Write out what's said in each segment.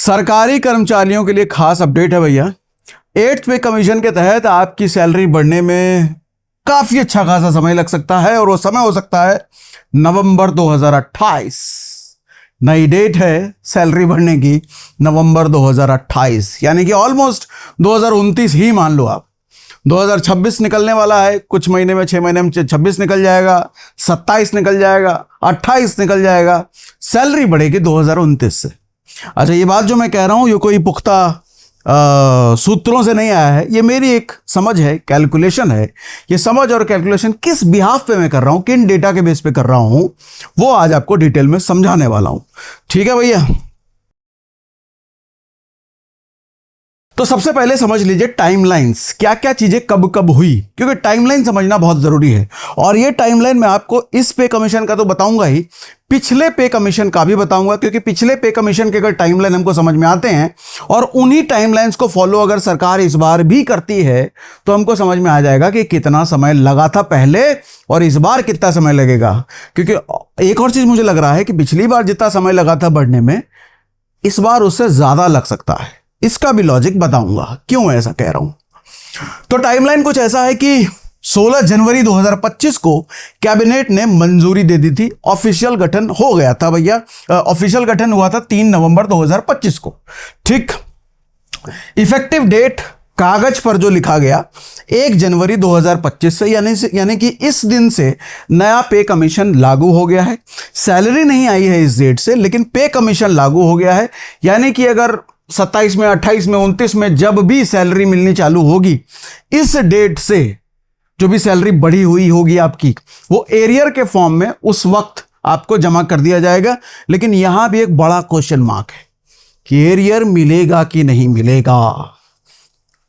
सरकारी कर्मचारियों के लिए खास अपडेट है भैया। 8th पे कमीशन के तहत आपकी सैलरी बढ़ने में काफी अच्छा खासा समय लग सकता है और वो समय हो सकता है नवंबर 2028। नई डेट है सैलरी बढ़ने की नवंबर 2028, यानी कि ऑलमोस्ट 2029 ही मान लो आप। 2026 निकलने वाला है, कुछ महीने में, 6 महीने में 26 निकल जाएगा, 27 निकल जाएगा, 28 निकल जाएगा, सैलरी बढ़ेगी 2029 से। अच्छा, ये बात जो मैं कह रहा हूं ये कोई पुख्ता सूत्रों से नहीं आया है, ये मेरी एक समझ है, कैलकुलेशन है। ये समझ और कैलकुलेशन किस बिहाफ पे मैं कर रहा हूं, किन डेटा के बेस पे कर रहा हूं, वो आज आपको डिटेल में समझाने वाला हूं। ठीक है भैया, तो सबसे पहले समझ लीजिए टाइमलाइंस, क्या क्या चीजें कब कब हुई, क्योंकि टाइमलाइन समझना बहुत जरूरी है। और ये टाइमलाइन मैं आपको इस पे कमीशन का तो बताऊंगा ही, पिछले पे कमीशन का भी बताऊंगा, क्योंकि पिछले पे कमीशन के अगर टाइमलाइन हमको समझ में आते हैं और उन्हीं टाइमलाइंस को फॉलो अगर सरकार इस बार भी करती है तो हमको समझ में आ जाएगा कि कितना समय लगा था पहले और इस बार कितना समय लगेगा। क्योंकि एक और चीज मुझे लग रहा है कि पिछली बार जितना समय लगा था बढ़ने में, इस बार उससे ज्यादा लग सकता है। इसका भी लॉजिक बताऊंगा क्यों ऐसा कह रहा हूं। तो टाइमलाइन कुछ ऐसा है कि 16 जनवरी 2025 को कैबिनेट ने मंजूरी दे दी थी, ऑफिशियल गठन हो गया था भैया। ऑफिशियल गठन हुआ था 3 नवंबर 2025 को। ठीक, इफेक्टिव डेट कागज पर जो लिखा गया 1 जनवरी 2025 से, यानी कि इस दिन से नया पे कमीशन लागू हो गया है। सैलरी नहीं आई है इस डेट से, लेकिन पे कमीशन लागू हो गया है। यानी कि अगर 27 में, 28 में, 29 में जब भी सैलरी मिलनी चालू होगी, इस डेट से जो भी सैलरी बढ़ी हुई होगी आपकी, वो एरियर के फॉर्म में उस वक्त आपको जमा कर दिया जाएगा। लेकिन यहां भी एक बड़ा क्वेश्चन मार्क है कि एरियर मिलेगा कि नहीं मिलेगा।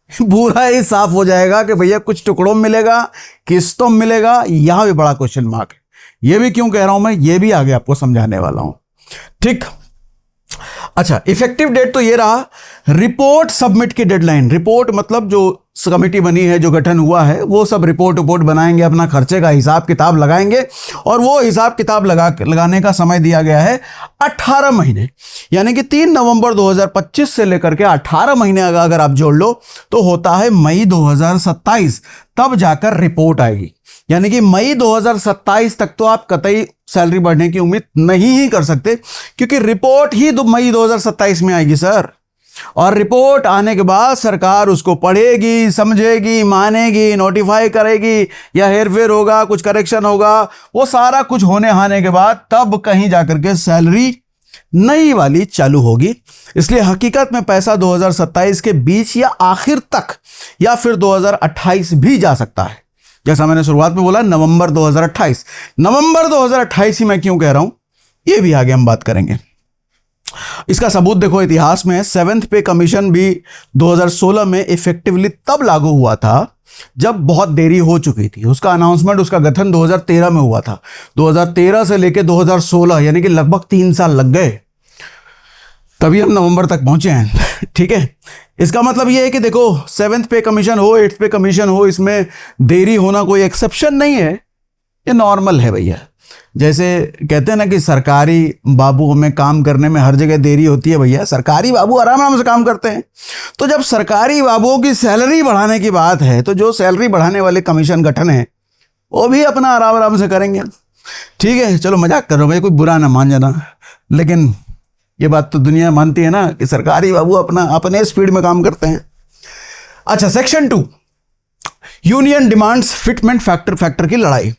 पूरा ही साफ हो जाएगा कि भैया कुछ टुकड़ों में मिलेगा, किस्तों में मिलेगा, यहां भी बड़ा क्वेश्चन मार्क है। यह भी क्यों कह रहा हूं मैं, ये भी आगे आपको समझाने वाला हूं। ठीक, अच्छा, इफेक्टिव डेट तो ये रहा। रिपोर्ट सबमिट की डेडलाइन, रिपोर्ट मतलब जो कमेटी बनी है, जो गठन हुआ है, वो सब रिपोर्ट बनाएंगे, अपना खर्चे का हिसाब किताब लगाएंगे और वो हिसाब किताब लगाने का समय दिया गया है 18 महीने। यानी कि 3 नवंबर 2025 से लेकर के 18 महीने अगर आप जोड़ लो तो होता है मई 2027, तब जाकर रिपोर्ट आएगी। यानी कि मई 2027 तक तो आप कतई सैलरी बढ़ने की उम्मीद नहीं ही कर सकते, क्योंकि रिपोर्ट ही मई 2027 में आएगी सर। और रिपोर्ट आने के बाद सरकार उसको पढ़ेगी, समझेगी, मानेगी, नोटिफाई करेगी, या हेरफेर होगा, कुछ करेक्शन होगा, वो सारा कुछ होने आने के बाद तब कहीं जाकर के सैलरी नई वाली चालू होगी। इसलिए हकीकत में पैसा 2027 के बीच या आखिर तक या फिर 2028 भी जा सकता है। जैसा मैंने शुरुआत में बोला, नवंबर 2028, नवंबर 2028 ही मैं क्यों कह रहा हूं, ये भी आगे हम बात करेंगे। इसका सबूत देखो, इतिहास में 7th पे कमीशन भी 2016 में इफेक्टिवली तब लागू हुआ था जब बहुत देरी हो चुकी थी। उसका अनाउंसमेंट, उसका गठन 2013 में हुआ था। 2013 से लेके 2016 यानी कि लगभग 3 साल लग गए, तभी हम नवंबर तक पहुंचे हैं। ठीक है, इसका मतलब यह है कि देखो 7th पे कमीशन हो, 8th पे कमीशन हो, इसमें देरी होना कोई एक्सेप्शन नहीं है, ये नॉर्मल है भैया। जैसे कहते हैं ना कि सरकारी बाबू में काम करने में हर जगह देरी होती है भैया, सरकारी बाबू आराम आराम से काम करते हैं। तो जब सरकारी बाबुओं की सैलरी बढ़ाने की बात है, तो जो सैलरी बढ़ाने वाले कमीशन गठन है वो भी अपना आराम आराम से करेंगे। ठीक है, चलो मजाक कर रहा हूं भाई, कोई बुरा ना मान जाना, लेकिन ये बात तो दुनिया मानती है ना कि सरकारी बाबू अपने स्पीड में काम करते हैं। अच्छा, section 2, union demands fitment factor की लड़ाई।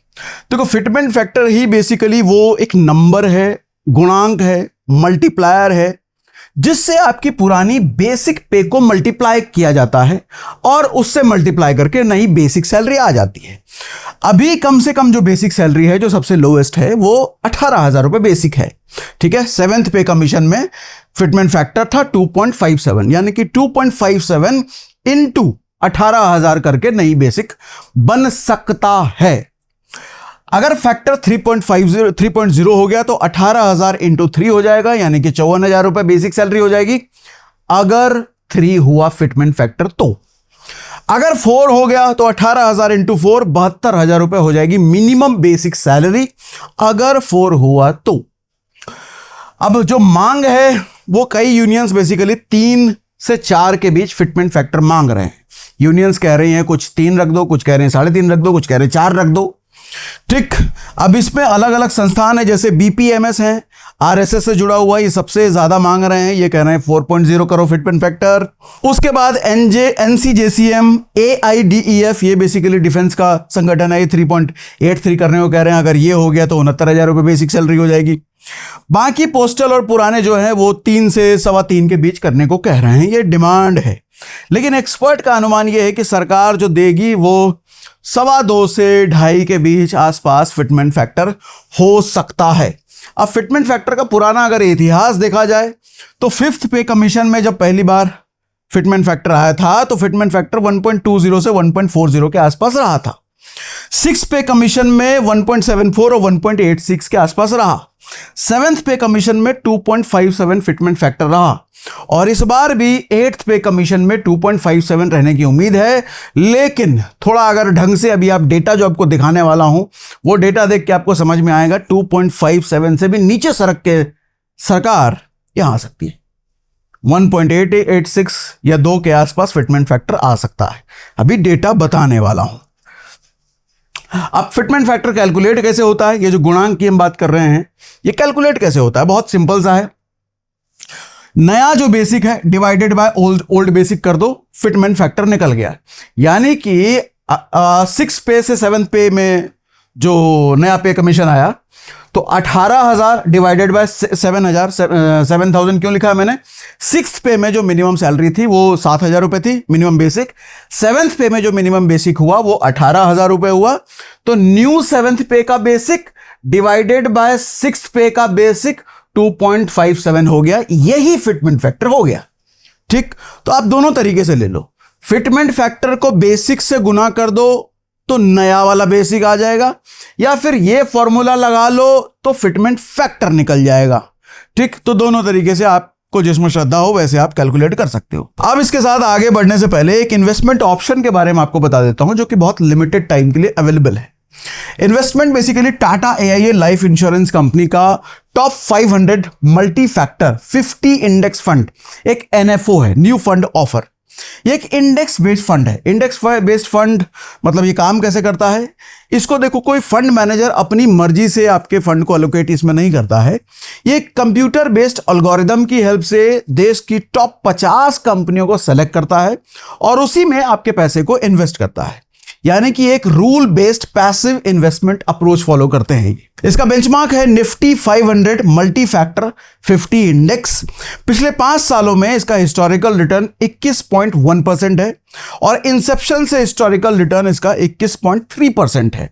देखो, फिटमेंट फैक्टर ही बेसिकली वो एक नंबर है, गुणांक है, मल्टीप्लायर है, जिससे आपकी पुरानी बेसिक पे को मल्टीप्लाई किया जाता है और उससे मल्टीप्लाई करके नई बेसिक सैलरी आ जाती है। अभी कम से कम जो बेसिक सैलरी है, जो सबसे लोएस्ट है, वो 18,000 रुपए बेसिक है। ठीक है, 7th पे कमीशन में फिटमेंट फैक्टर था 2.57, यानी कि 2.57 इंटू 18,000 करके नई बेसिक बन सकता है। अगर फैक्टर 3.0 हो गया तो 18,000 इंटू 3 हो जाएगा, यानी कि 54,000 रुपए बेसिक सैलरी हो जाएगी। अगर 3 हुआ फिटमेंट फैक्टर तो, अगर 4 हो गया तो 18,000 इंटू 4 72,000 रुपए हो जाएगी मिनिमम बेसिक सैलरी, अगर 4 हुआ तो। अब जो मांग है वो कई यूनियंस बेसिकली 3 से 4 के बीच फिटमेंट फैक्टर मांग रहे हैं। यूनियंस कह रही हैं कुछ 3 रख दो, कुछ कह रहे हैं 3.5 रख दो, कुछ कह रहे हैं 4 रख दो। ठीक, अब इसमें अलग अलग संस्थान है, जैसे बीपीएमएस है, आरएसएस से जुड़ा हुआ, ये सबसे ज्यादा मांग रहे हैं, ये कह रहे हैं 4.0 करो फिटमेंट फैक्टर। उसके बाद एनसीजेसीएम, एआईडीईएफ, ये बेसिकली डिफेंस का संगठन है, ये 3.83 करने को कह रहे हैं। अगर ये हो गया तो 69,000 रुपये बेसिक सैलरी हो जाएगी। बाकी पोस्टल और पुराने जो है वो 3 से 3.25 के बीच करने को कह रहे हैं, ये डिमांड है। लेकिन एक्सपर्ट का अनुमान ये है कि सरकार जो देगी वो 2.25 से 2.5 के बीच आसपास फिटमेंट फैक्टर हो सकता है। अब फिटमेंट फैक्टर का पुराना अगर इतिहास देखा जाए तो 5th पे कमीशन में जब पहली बार फिटमेंट फैक्टर आया था तो फिटमेंट फैक्टर 1.20 से 1.40 के आसपास रहा था। 6th पे कमीशन में 1.74 और 1.86 के आसपास रहा। 7th पे कमीशन में 2.57 फिटमेंट फैक्टर रहा और इस बार भी 8th पे कमीशन में 2.57 रहने की उम्मीद है। लेकिन थोड़ा अगर ढंग से अभी आप डेटा जो आपको दिखाने वाला हूं वो डेटा देख के आपको समझ में आएगा 2.57 से भी नीचे सरक के सरकार यहां आ सकती है। 1.86 या 2 के आसपास फिटमेंट फैक्टर आ सकता है, अभी डेटा बताने वाला हूं। अब फिटमेंट फैक्टर कैलकुलेट कैसे होता है, ये जो गुणांक की हम बात कर रहे हैं ये कैलकुलेट कैसे होता है, बहुत सिंपल सा है। नया जो बेसिक है डिवाइडेड बाय ओल्ड बेसिक कर दो, फिटमेंट फैक्टर निकल गया। यानी कि 6 पे से 7 पे में जो नया पे कमीशन आया तो 18,000 डिवाइडेड बाय 7,000 क्यों लिखा है मैंने, 6th पे में जो मिनिमम सैलरी थी वो 7,000 रुपए थी मिनिमम बेसिक, 7th पे में जो मिनिमम बेसिक हुआ वो 18,000 रुपए हुआ। तो न्यू 7th पे का बेसिक डिवाइडेड बाय 6th पे का बेसिक 2.57 हो गया, यही फिटमेंट फैक्टर हो गया। ठीक, तो आप दोनों तरीके से ले लो, फिटमेंट फैक्टर को बेसिक से गुना कर दो तो नया वाला बेसिक आ जाएगा, या फिर ये फॉर्मूला लगा लो तो फिटमेंट फैक्टर निकल जाएगा। ठीक, तो दोनों तरीके से आपको जिसमें श्रद्धा हो वैसे आप कैलकुलेट कर सकते हो। अब इसके साथ आगे बढ़ने से पहले एक इन्वेस्टमेंट ऑप्शन के बारे में आपको बता देता हूं जो कि बहुत लिमिटेड टाइम के लिए अवेलेबल है। Investment basically Tata AIA life insurance company का top 500 multi factor 50 index fund एक एनएफओ है, न्यू फंड ऑफर। ये एक इंडेक्स बेस्ड फंड है। इंडेक्स बेस्ड फंड मतलब ये काम कैसे करता है, इसको देखो कोई फंड मैनेजर अपनी मर्जी से आपके फंड को एलोकेट इसमें नहीं करता है। ये कंप्यूटर बेस्ड एल्गोरिदम की हेल्प से देश की टॉप 50 कंपनियों को सेलेक्ट करता है और उसी में आपके पैसे को इन्वेस्ट करता है। यानी कि एक rule based passive investment approach follow करते हैं। इसका बेंचमार्क है निफ्टी 500 मल्टी फैक्टर 50 इंडेक्स। पिछले 5 सालों में इसका हिस्टोरिकल रिटर्न 21.1% है और इंसेप्शन से हिस्टोरिकल रिटर्न इसका 21.3% है।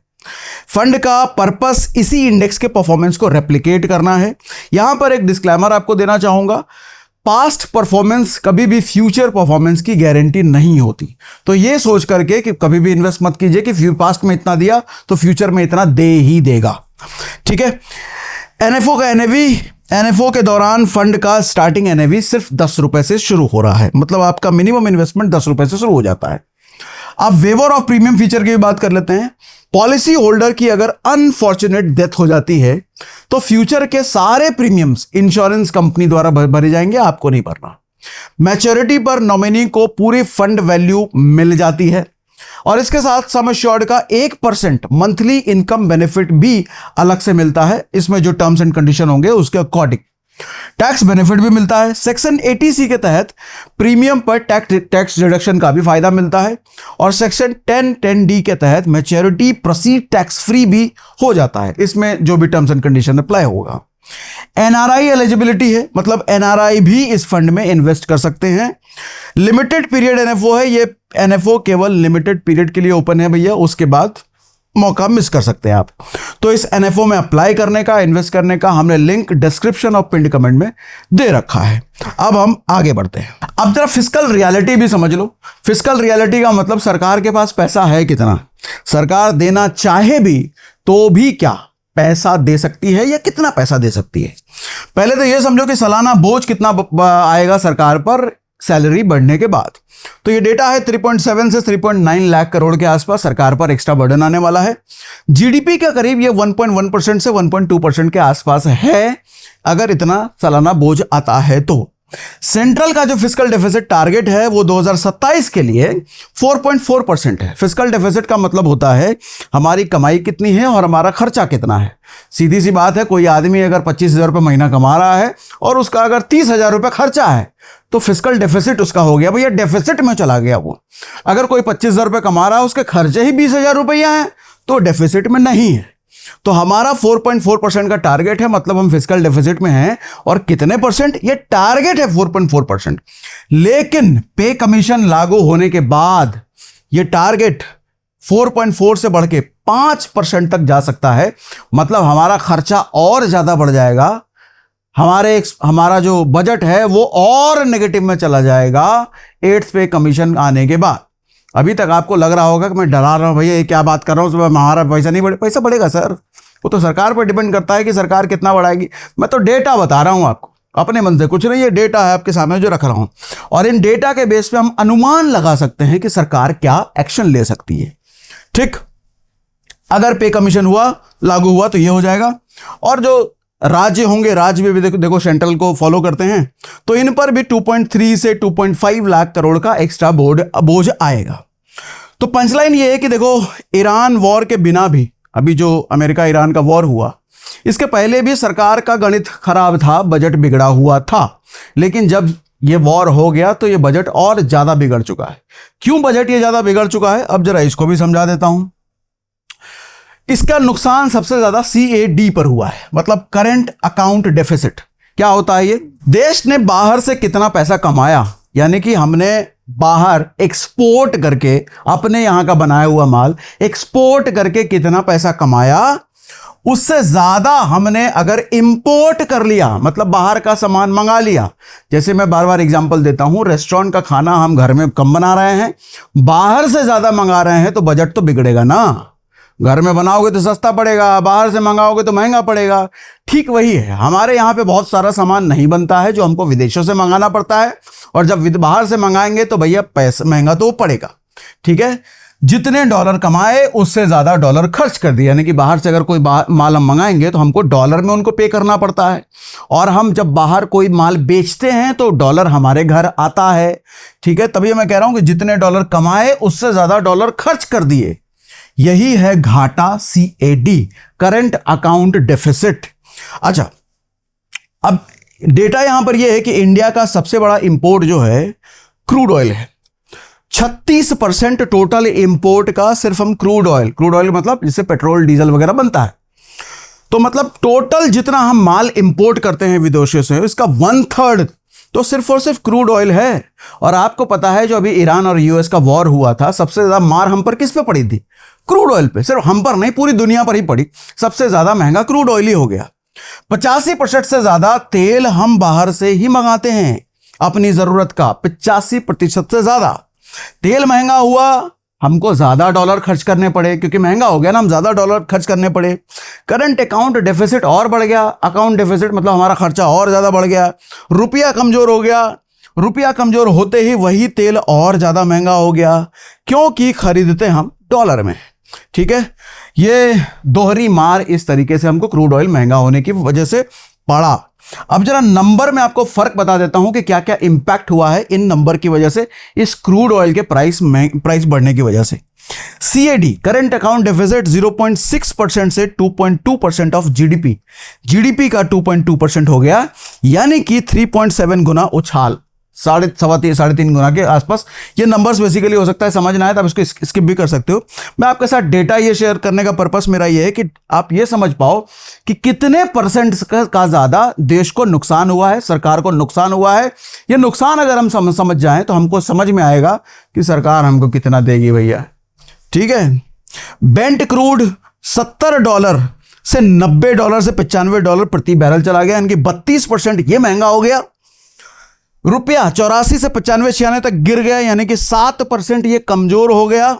फंड का पर्पस इसी इंडेक्स के परफॉर्मेंस को रेप्लिकेट करना है। यहां पर एक डिस्क्लेमर आपको देना चाहूंगा, पास्ट परफॉर्मेंस कभी भी फ्यूचर परफॉर्मेंस की गारंटी नहीं होती। तो ये सोच करके कि कभी भी इन्वेस्ट मत कीजिए कि पास्ट में इतना दिया तो फ्यूचर में इतना दे ही देगा। ठीक है, एनएफओ का एनएफओ के दौरान फंड का स्टार्टिंग एनएवी सिर्फ 10 रुपए से शुरू हो रहा है, मतलब आपका मिनिमम इन्वेस्टमेंट 10 रुपए से शुरू हो जाता है। अब वेवर ऑफ प्रीमियम फीचर की भी बात कर लेते हैं। पॉलिसी होल्डर की अगर अनफॉर्चुनेट डेथ हो जाती है तो फ्यूचर के सारे प्रीमियम्स इंश्योरेंस कंपनी द्वारा भरे जाएंगे, आपको नहीं भरना। मैच्योरिटी पर नॉमिनी को पूरी फंड वैल्यू मिल जाती है और इसके साथ सम एश्योर्ड का 1% मंथली इनकम बेनिफिट भी अलग से मिलता है। इसमें जो टर्म्स एंड कंडीशन होंगे उसके अकॉर्डिंग टैक्स बेनिफिट भी मिलता है। सेक्शन 80C के तहत प्रीमियम पर टैक्स डिडक्शन का भी फायदा मिलता है और सेक्शन 10(10)D के तहत मैच्योरिटी प्रोसीड टैक्स फ्री भी हो जाता है। इसमें जो भी टर्म्स एंड कंडीशन अप्लाई होगा। एनआरआई एलिजिबिलिटी है, मतलब एनआरआई भी इस फंड में इन्वेस्ट कर सकते हैं। लिमिटेड पीरियड एनएफओ है, ये एनएफओ केवल लिमिटेड पीरियड के लिए ओपन है भैया, उसके बाद मौका मिस कर सकते हैं आप। तो इस एनएफओ में अप्लाई करने का, इन्वेस्ट करने का हमने लिंक डिस्क्रिप्शन और पिंड कमेंट में दे रखा है। अब हम आगे बढ़ते हैं। अब जरा फिस्कल रियलिटी भी समझ लो। फिस्कल रियलिटी का मतलब सरकार के पास पैसा है कितना, सरकार देना चाहे भी तो भी क्या पैसा दे सकती है या कितना पैसा दे सकती है। पहले तो यह समझो कि सालाना बोझ कितना आएगा सरकार पर सैलरी बढ़ने के बाद। तो ये डेटा है 3.7 से 3.9 लाख करोड़ के आसपास सरकार पर एक्स्ट्रा बर्डन आने वाला है। जीडीपी के करीब ये 1.1% से 1.2% के आसपास है। अगर इतना सालाना बोझ आता है तो। सेंट्रल का जो फिस्कल डेफिसिट टारगेट है वो 2027 के लिए 4.4% है। फिस्कल डेफिसिट का मतलब होता है हमारी कमाई कितनी है और हमारा खर्चा कितना है। सीधी सी बात है, कोई आदमी अगर 25,000 रुपये महीना कमा रहा है और उसका अगर 30,000 रुपये खर्चा है तो फिस्कल डेफिसिट उसका हो गया भैया, डेफिसिट में चला गया वो। अगर कोई 25,000 रुपये कमा रहा है, उसके खर्चे ही 20,000 रुपया हैं, तो डेफिसिट में नहीं है। तो हमारा 4.4% का टारगेट है, मतलब हम फिस्कल डेफिसिट में हैं। और कितने परसेंट? ये टारगेट है 4.4%। लेकिन पे कमीशन लागू होने के बाद ये टारगेट 4.4 से बढ़ के 5% तक जा सकता है। मतलब हमारा खर्चा और ज्यादा बढ़ जाएगा, हमारा जो बजट है वो और नेगेटिव में चला जाएगा 8th पे कमीशन आने के बाद। अभी तक आपको लग रहा होगा कि मैं डरा रहा हूं भैया, ये क्या बात कर रहा हूं, हमारा पैसा नहीं बढ़े। पैसा बढ़ेगा सर, वो तो सरकार पर डिपेंड करता है कि सरकार कितना बढ़ाएगी। मैं तो डेटा बता रहा हूं आपको, अपने मन से कुछ नहीं, ये डेटा है आपके सामने जो रख रहा हूं। और इन डेटा के बेस पे हम अनुमान लगा सकते हैं कि सरकार क्या एक्शन ले सकती है। ठीक, अगर पे कमीशन हुआ, लागू हुआ, तो ये हो जाएगा। और जो राज्य होंगे, राज्य भी देखो सेंट्रल को फॉलो करते हैं, तो इन पर भी 2.3 से 2.5 लाख करोड़ का एक्स्ट्रा बोझ आएगा। तो पंचलाइन ये है कि देखो, ईरान वॉर के बिना भी, अभी जो अमेरिका ईरान का वॉर हुआ, इसके पहले भी सरकार का गणित खराब था, बजट बिगड़ा हुआ था। लेकिन जब ये वॉर हो गया तो ये बजट और ज्यादा बिगड़ चुका है। क्यों बजट ये ज्यादा बिगड़ चुका है, अब जरा इसको भी समझा देता हूं। इसका नुकसान सबसे ज्यादा CAD पर हुआ है, मतलब करंट अकाउंट डेफिसिट। क्या होता है ये? देश ने बाहर से कितना पैसा कमाया, यानी कि हमने बाहर एक्सपोर्ट करके अपने यहां का बनाया हुआ माल एक्सपोर्ट करके कितना पैसा कमाया, उससे ज्यादा हमने अगर इंपोर्ट कर लिया, मतलब बाहर का सामान मंगा लिया। जैसे मैं बार बार एग्जांपल देता हूं, रेस्टोरेंट का खाना हम घर में कम बना रहे हैं, बाहर से ज्यादा मंगा रहे हैं, तो बजट तो बिगड़ेगा ना। घर में बनाओगे तो सस्ता पड़ेगा, बाहर से मंगाओगे तो महंगा पड़ेगा। ठीक वही है, हमारे यहाँ पे बहुत सारा सामान नहीं बनता है जो हमको विदेशों से मंगाना पड़ता है, और जब बाहर से मंगाएंगे तो भैया पैसा महंगा तो पड़ेगा। ठीक है, जितने डॉलर कमाए उससे ज्यादा डॉलर खर्च कर दिया, यानी कि बाहर से अगर कोई माल हम मंगाएंगे तो हमको डॉलर में उनको पे करना पड़ता है, और हम जब बाहर कोई माल बेचते हैं तो डॉलर हमारे घर आता है। ठीक है, तभी मैं कह रहा हूं कि जितने डॉलर कमाए उससे ज्यादा डॉलर खर्च कर दिए, यही है घाटा, CAD, करंट अकाउंट डेफिसिट। अच्छा, अब डेटा यहां पर यह है कि इंडिया का सबसे बड़ा इंपोर्ट जो है क्रूड ऑयल है। 36% टोटल इंपोर्ट का सिर्फ हम क्रूड ऑयल मतलब जिससे पेट्रोल डीजल वगैरह बनता है। तो मतलब टोटल जितना हम माल इंपोर्ट करते हैं विदेशों से, इसका 1/3 तो सिर्फ और सिर्फ क्रूड ऑयल है। और आपको पता है जो अभी ईरान और US का वॉर हुआ था, सबसे ज्यादा मार हम पर किस पे पड़ी थी? क्रूड ऑयल पे। सिर्फ हम पर नहीं, पूरी दुनिया पर ही पड़ी। सबसे ज्यादा महंगा क्रूड ऑयल ही हो गया। 85% से ज्यादा तेल हम बाहर से ही मंगाते हैं, अपनी जरूरत का 85% से ज्यादा। तेल महंगा हुआ, हमको ज्यादा डॉलर खर्च करने पड़े, क्योंकि महंगा हो गया ना, हम ज्यादा डॉलर खर्च करने पड़े। करंट अकाउंट डेफिसिट और बढ़ गया। अकाउंट डेफिसिट मतलब हमारा खर्चा और ज्यादा बढ़ गया। रुपया कमजोर हो गया, रुपया कमजोर होते ही वही तेल और ज्यादा महंगा हो गया, क्योंकि खरीदते हम डॉलर में। ठीक है, ये दोहरी मार इस तरीके से हमको क्रूड ऑयल महंगा होने की वजह से पड़ा। अब जरा नंबर में आपको फर्क बता देता हूं कि क्या क्या इंपैक्ट हुआ है इन नंबर की वजह से, इस क्रूड ऑयल के प्राइस बढ़ने की वजह से। CAD, करंट अकाउंट डेफिसिट 0.6% से 2.2% ऑफ GDP का 2.2% हो गया, यानी कि 3.7 गुना उछाल, साढ़े तीन गुना के आसपास। ये नंबर्स बेसिकली हो सकता है समझ ना आए तो आप इसको स्किप भी कर सकते हो। मैं आपके साथ डेटा ये शेयर करने का पर्पस मेरा ये है कि आप ये समझ पाओ कि कितने परसेंट का ज्यादा देश को नुकसान हुआ है, सरकार को नुकसान हुआ है। ये नुकसान अगर हम समझ जाएं तो हमको समझ में आएगा कि सरकार हमको कितना देगी भैया। ठीक है, बेंट क्रूड $70 से $90 से $95 प्रति बैरल चला गया, यानी कि 32% ये महंगा हो गया। रुपया 84 से 95 96 तक गिर गया, यानी कि 7% ये कमजोर हो गया।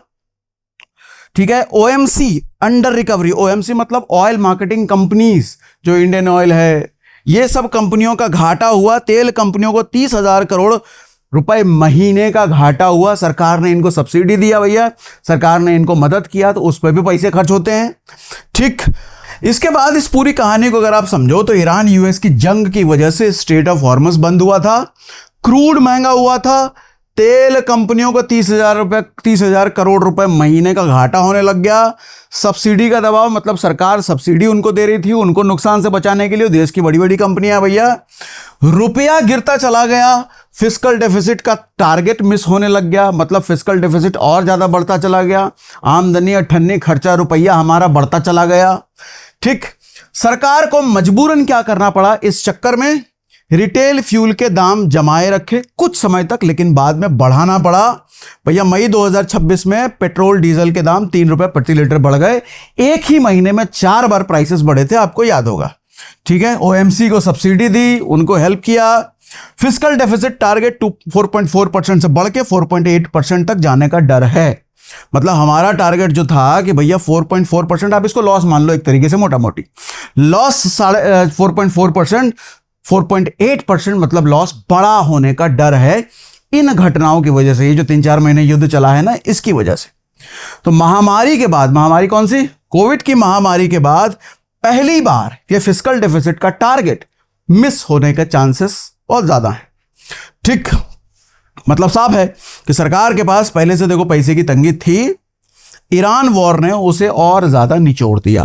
ठीक है, OMC अंडर रिकवरी। OMC मतलब ऑयल मार्केटिंग कंपनीज, जो इंडियन ऑयल है, ये सब कंपनियों का घाटा हुआ। तेल कंपनियों को 30,000 करोड़ रुपए महीने का घाटा हुआ, सरकार ने इनको सब्सिडी दिया भैया, सरकार ने इनको मदद किया, तो उस पर भी पैसे खर्च होते हैं। ठीक, इसके बाद इस पूरी कहानी को अगर आप समझो तो ईरान यूएस की जंग की वजह से स्ट्रेट ऑफ हॉर्मस बंद हुआ था, क्रूड महंगा हुआ था, तेल कंपनियों को 30,000 करोड़ रुपए महीने का घाटा होने लग गया, सब्सिडी का दबाव, मतलब सरकार सब्सिडी उनको दे रही थी उनको नुकसान से बचाने के लिए, देश की बड़ी बड़ी कंपनियां भैया, रुपया गिरता चला गया, फिस्कल डेफिसिट का टारगेट मिस होने लग गया, मतलब फिस्कल डेफिसिट और ज्यादा बढ़ता चला गया, आमदनी अठन्नी खर्चा रुपया हमारा बढ़ता चला गया। ठीक, सरकार को मजबूरन क्या करना पड़ा, इस चक्कर में रिटेल फ्यूल के दाम जमाए रखे कुछ समय तक, लेकिन बाद में बढ़ाना पड़ा भैया। मई 2026 में पेट्रोल डीजल के दाम 3 रुपए प्रति लीटर बढ़ गए, एक ही महीने में 4 बार प्राइसेस बढ़े थे, आपको याद होगा। ठीक है, ओएमसी को सब्सिडी दी, उनको हेल्प किया, फिस्कल डेफिसिट टारगेट 4.4% से बढ़ के 4.8% तक जाने का डर है। मतलब हमारा टारगेट जो था कि भैया 4.4%, आप इसको लॉस मान लो एक तरीके से, मोटा मोटी लॉस 4.4%, 4.8% मतलब लॉस बड़ा होने का डर है इन घटनाओं की वजह से। ये जो 3-4 महीने युद्ध चला है ना, इसकी वजह से। तो महामारी के बाद, महामारी कौन सी, कोविड की महामारी के बाद पहली बार ये फिस्कल डेफिसिट का टारगेट मिस होने के चांसेस बहुत ज्यादा है। ठीक, मतलब साफ है कि सरकार के पास पहले से देखो पैसे की तंगी थी, ईरान वॉर ने उसे और ज्यादा निचोड़ दिया।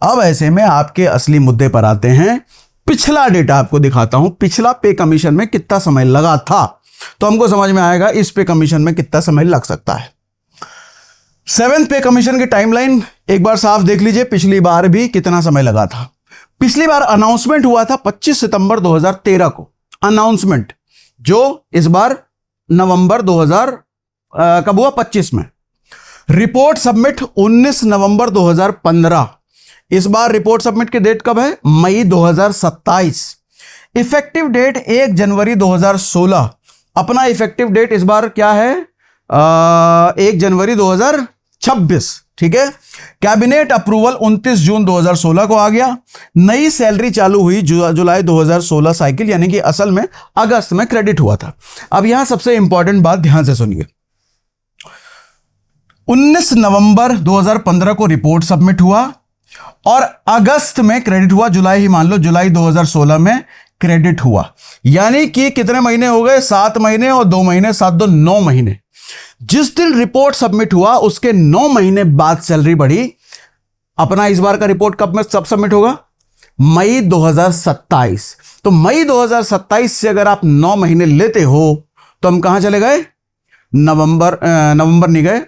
अब ऐसे में आपके असली मुद्दे पर आते हैं। पिछला डेटा आपको दिखाता हूं, पिछला पे कमीशन में कितना समय लगा था, तो हमको समझ में आएगा इस पे कमीशन में कितना समय लग सकता है। 7th पे कमीशन की टाइमलाइन एक बार साफ देख लीजिए, पिछली बार भी कितना समय लगा था। पिछली बार अनाउंसमेंट हुआ था 25 सितंबर 2013 को, अनाउंसमेंट, जो इस बार नवंबर 2000 कब हुआ, 25 में। रिपोर्ट सबमिट 19 नवंबर 2015, इस बार रिपोर्ट सबमिट की डेट कब है, मई 2027। इफेक्टिव डेट 1 जनवरी 2016, अपना इफेक्टिव डेट इस बार क्या है, 1 जनवरी 2026। ठीक है, कैबिनेट अप्रूवल 29 जून 2016 को आ गया, नई सैलरी चालू हुई जुलाई 2016 साइकिल, यानी कि असल में अगस्त में क्रेडिट हुआ था। अब यहां सबसे इंपॉर्टेंट बात ध्यान से सुनिए, 19 नवंबर 2015 को रिपोर्ट सबमिट हुआ और अगस्त में क्रेडिट हुआ, जुलाई ही मान लो, जुलाई 2016 में क्रेडिट हुआ, यानी कि कितने महीने हो गए, 7 महीने और 2 महीने, 7 2 9 महीने। जिस दिन रिपोर्ट सबमिट हुआ उसके 9 महीने बाद सैलरी बढ़ी। अपना इस बार का रिपोर्ट कब में सब सबमिट होगा, मई 2027। तो मई 2027 से अगर आप 9 महीने लेते हो तो हम कहां चले गए, नवंबर नहीं गए,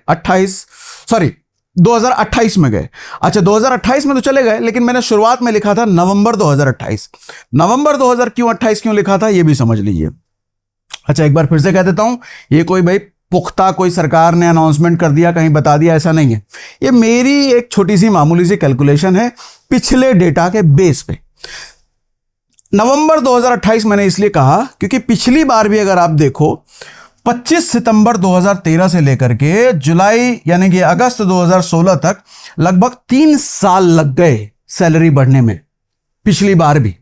2028 में गए। अच्छा, 2028 में तो चले गए, लेकिन मैंने शुरुआत में लिखा था नवंबर 2028। नवंबर 2028 क्यों लिखा था ये भी समझ लीजिए। अच्छा, एक बार फिर से कह देता हूं, ये कोई भाई पुख्ता कोई सरकार ने अनाउंसमेंट कर दिया, कहीं बता दिया, ऐसा नहीं है। ये मेरी एक छोटी सी मामूली सी कैलकुलेशन है पिछले डेटा के बेस पे। नवंबर 2028 मैंने इसलिए कहा क्योंकि पिछली बार भी अगर आप देखो 25 सितंबर 2013 से लेकर के जुलाई यानी कि अगस्त 2016 तक लगभग 3 साल लग गए सैलरी बढ़ने में, पिछली बार भी।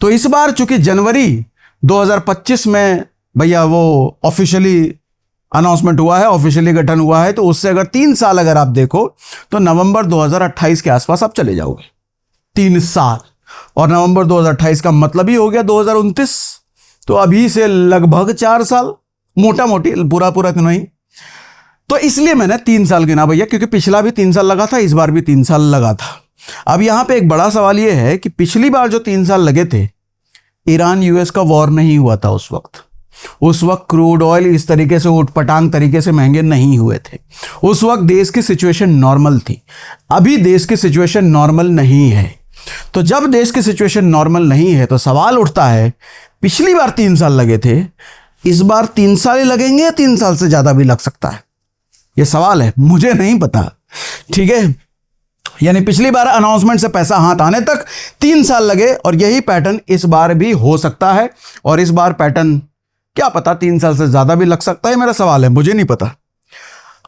तो इस बार चूंकि जनवरी 2025 में भैया वो ऑफिशियली अनाउंसमेंट हुआ है, ऑफिशियली गठन हुआ है, तो उससे अगर 3 साल अगर आप देखो तो नवंबर 2028 के आसपास आप चले जाओगे, 3 साल। और नवंबर 2028 का मतलब ही हो गया 2029, तो अभी से लगभग 4 साल, मोटा मोटी, पूरा तो नहीं। तो इसलिए मैंने 3 साल गिना भैया, क्योंकि पिछला भी 3 साल लगा था, इस बार भी 3 साल लगा था। अब यहां पे एक बड़ा सवाल यह है कि पिछली बार जो 3 साल लगे थे, ईरान यूएस का वॉर नहीं हुआ था उस वक्त क्रूड ऑयल इस तरीके से उटपटांग तरीके से महंगे नहीं हुए थे। उस वक्त देश की सिचुएशन नॉर्मल थी। अभी देश की सिचुएशन नॉर्मल नहीं है। तो जब देश की सिचुएशन नॉर्मल नहीं है तो सवाल उठता है, पिछली बार 3 साल लगे थे, इस बार 3 साल ही लगेंगे या 3 साल से ज्यादा भी लग सकता है? यह सवाल है, मुझे नहीं पता। ठीक है, यानी पिछली बार अनाउंसमेंट से पैसा हाथ आने तक 3 साल लगे, और यही पैटर्न इस बार भी हो सकता है। और इस बार पैटर्न क्या पता 3 साल से ज्यादा भी लग सकता है, मेरा सवाल है, मुझे नहीं पता।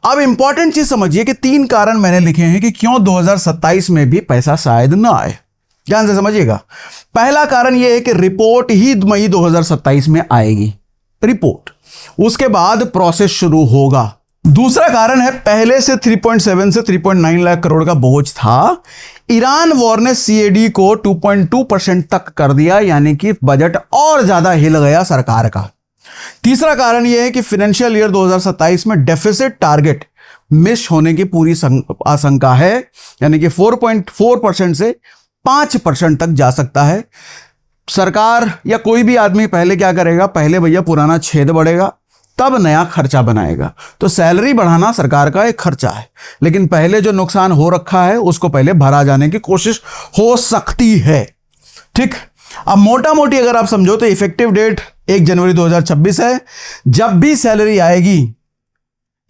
अब इंपॉर्टेंट चीज समझिए कि 3 कारण मैंने लिखे हैं कि क्यों 2027 में भी पैसा शायद ना आए। ध्यान से समझिएगा। पहला कारण यह है कि रिपोर्ट ही मई 2027 में आएगी, रिपोर्ट, उसके बाद प्रोसेस शुरू होगा। दूसरा कारण है, पहले से 3.7 से 3.9 लाख करोड़ का बोझ था, ईरान वॉर ने सीएडी को 2.2% तक कर दिया, यानी कि बजट और ज्यादा हिल गया सरकार का। तीसरा कारण यह है कि फाइनेंशियल ईयर 2027 में डेफिसिट टारगेट मिस होने की पूरी आशंका है, यानी कि 4.4% से 5% तक जा सकता है। सरकार या कोई भी आदमी पहले क्या करेगा, पहले भैया पुराना छेद बढ़ेगा, तब नया खर्चा बनाएगा। तो सैलरी बढ़ाना सरकार का एक खर्चा है, लेकिन पहले जो नुकसान हो रखा है उसको पहले भरा जाने की कोशिश हो सकती है। ठीक, अब मोटा मोटी अगर आप समझो तो इफेक्टिव डेट 1 जनवरी 2026 है। जब भी सैलरी आएगी,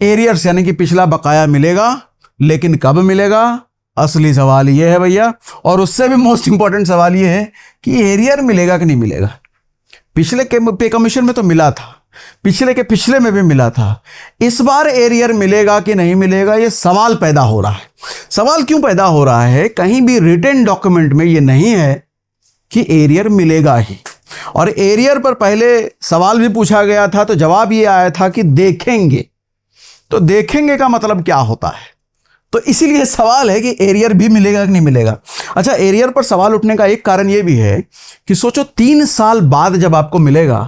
एरियर्स यानी कि पिछला बकाया मिलेगा, लेकिन कब मिलेगा, असली सवाल यह है भैया। और उससे भी मोस्ट इंपॉर्टेंट सवाल यह है कि एरियर मिलेगा कि नहीं मिलेगा। पिछले के पे कमीशन में तो मिला था, पिछले के पिछले में भी मिला था, इस बार एरियर मिलेगा कि नहीं मिलेगा, यह सवाल पैदा हो रहा है। सवाल क्यों पैदा हो रहा है, कहीं भी रिटन डॉक्यूमेंट में यह नहीं है कि एरियर मिलेगा ही। और एरियर पर पहले सवाल भी पूछा गया था, तो जवाब यह आया था कि देखेंगे। तो देखेंगे का मतलब क्या होता है, तो इसीलिए सवाल है कि एरियर भी मिलेगा कि नहीं मिलेगा। अच्छा, एरियर पर सवाल उठने का एक कारण यह भी है कि सोचो 3 साल बाद जब आपको मिलेगा,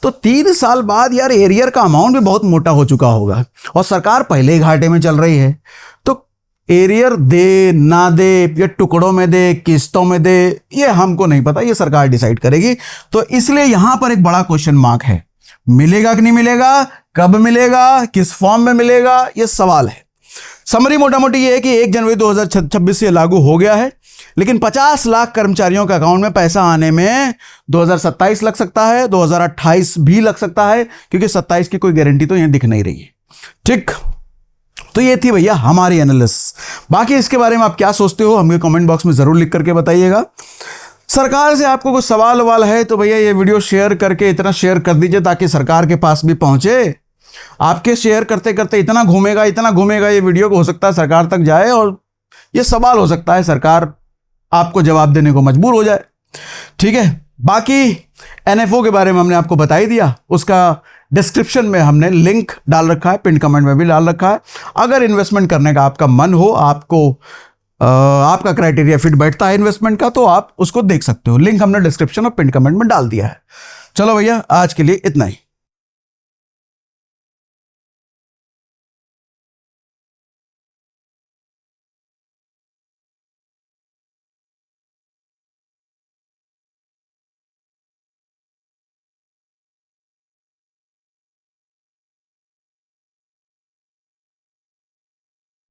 तो 3 साल बाद यार एरियर का अमाउंट भी बहुत मोटा हो चुका होगा, और सरकार पहले ही घाटे में चल रही है। तो एरियर दे ना दे, या टुकड़ों में दे, किस्तों में दे, ये हमको नहीं पता, ये सरकार डिसाइड करेगी। तो इसलिए यहां पर एक बड़ा क्वेश्चन मार्क है, मिलेगा कि नहीं मिलेगा, कब मिलेगा, किस फॉर्म में मिलेगा, यह सवाल है। समरी मोटा मोटी ये है कि 1 जनवरी 2026 से लागू हो गया है, लेकिन 50 लाख कर्मचारियों के अकाउंट में पैसा आने में 2027 लग सकता है, 2028 भी लग सकता है, क्योंकि 27 की कोई गारंटी तो यहां दिख नहीं रही है। ठीक, तो ये थी भैया हमारी एनालिसिस। बाकी इसके बारे में आप क्या सोचते हो हमें कमेंट बॉक्स में जरूर लिख करके बताइएगा। सरकार से आपको कुछ सवाल वाल है तो भैया ये वीडियो शेयर करके इतना शेयर कर दीजिए ताकि सरकार के पास भी पहुंचे। आपके शेयर करते करते इतना घूमेगा ये वीडियो को, हो सकता है सरकार तक जाए और ये सवाल हो सकता है सरकार आपको जवाब देने को मजबूर हो जाए। ठीक है, बाकी एनएफओ के बारे में हमने आपको बता ही दिया, उसका डिस्क्रिप्शन में हमने लिंक डाल रखा है, पिन कमेंट में भी डाल रखा है। अगर इन्वेस्टमेंट करने का आपका मन हो, आपका क्राइटेरिया फिट बैठता है इन्वेस्टमेंट का, तो आप उसको देख सकते हो। लिंक हमने डिस्क्रिप्शन और पिन कमेंट में डाल दिया है। चलो भैया, आज के लिए इतना ही।